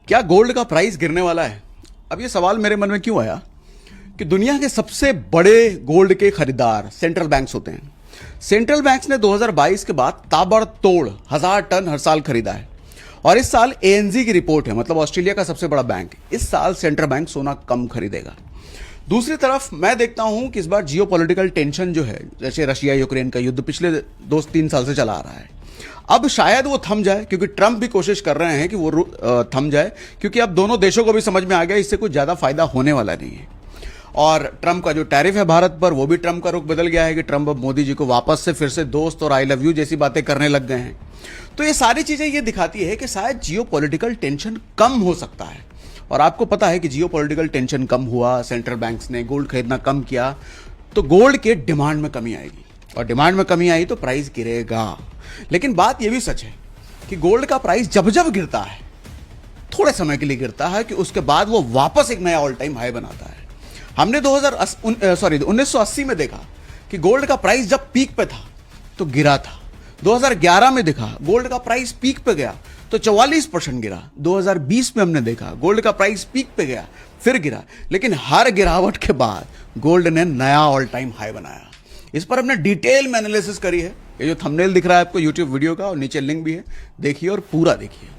क्या गोल्ड का प्राइस गिरने वाला है? अब ये सवाल मेरे मन में क्यों आया कि दुनिया के सबसे बड़े गोल्ड के खरीदार सेंट्रल बैंक्स होते हैं। सेंट्रल बैंक्स ने 2022 के बाद ताबड़तोड़ 1000 टन हर साल खरीदा है। और इस साल एएनजी की रिपोर्ट है, मतलब ऑस्ट्रेलिया का सबसे बड़ा बैंक, इस साल सेंट्रल बैंक सोना कम खरीदेगा। दूसरी तरफ मैं देखता हूं कि इस बार जियो पॉलिटिकल टेंशन जो है, जैसे रशिया यूक्रेन का युद्ध पिछले 2-3 साल से चला आ रहा है, अब शायद वो थम जाए, क्योंकि ट्रंप भी कोशिश कर रहे हैं कि वो थम जाए, क्योंकि अब दोनों देशों को भी समझ में आ गया इससे कुछ ज्यादा फायदा होने वाला नहीं है। और ट्रंप का जो टैरिफ है भारत पर, वो भी ट्रंप का रुख बदल गया है कि ट्रंप अब मोदी जी को वापस से फिर से दोस्त और आई लव यू जैसी बातें करने लग गए हैं। तो ये सारी चीजें ये दिखाती है कि शायद जियो पॉलिटिकल टेंशन कम हो सकता है। और आपको पता है कि जियो पॉलिटिकल टेंशन कम हुआ, सेंट्रल बैंक्स ने गोल्ड खरीदना कम किया, तो गोल्ड के डिमांड में कमी आएगी, और डिमांड में कमी आई तो प्राइस गिरेगा। लेकिन बात यह भी सच है कि गोल्ड का प्राइस जब जब गिरता है, थोड़े समय के लिए गिरता है, कि उसके बाद वो वापस एक नया ऑल टाइम हाई बनाता है। हमने 1980 में देखा कि गोल्ड का प्राइस जब पीक पे था तो गिरा था। 2011 में देखा गोल्ड का प्राइस पीक पे गया तो 44% गिरा। 2020 में हमने देखा गोल्ड का प्राइस पीक पे गया फिर गिरा, लेकिन हर गिरावट के बाद गोल्ड ने नया ऑल टाइम हाई बनाया। इस पर हमने डिटेल में एनालिसिस करी है। ये जो थंबनेल दिख रहा है आपको यूट्यूब वीडियो का, और नीचे लिंक भी है, देखिए और पूरा देखिए।